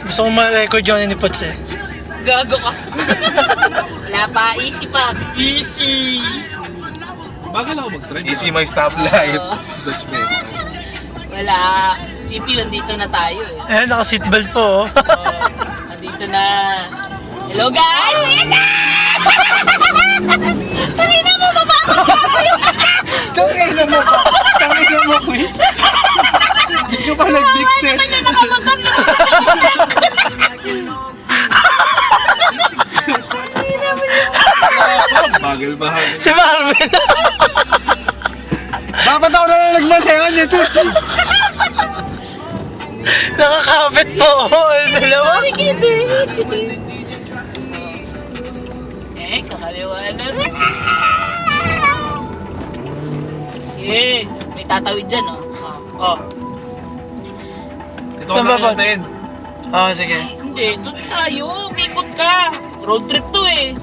Gusto kong ma-record yun ni Pots eh. Gago ka. Wala pa, easy pa. Easy! Bagal ako mag-drive. Easy my stoplight. Oo. Judgment. Wala. GP, nandito na tayo eh. Ayan, naka-seatbelt po oh. Nandito na. Hello guys! Ayan na! Tangina mo, babasok na ako yung... Tangina mo pa. Tangina mo, quiz. Hindi ko pa nag-dictate. Naman yung nakamotor na Bagal. Si Marvin! Dapat ako na lang nagmanengan nito. Nakakapit po oh, yung dalawa. Kakaliwa na rin. Okay, may tatawid dyan oh. Oh. Ito Saan ba, Pots? natin. Oo, sige. Hindi, doon tayo. Pikot ka. Road trip to eh.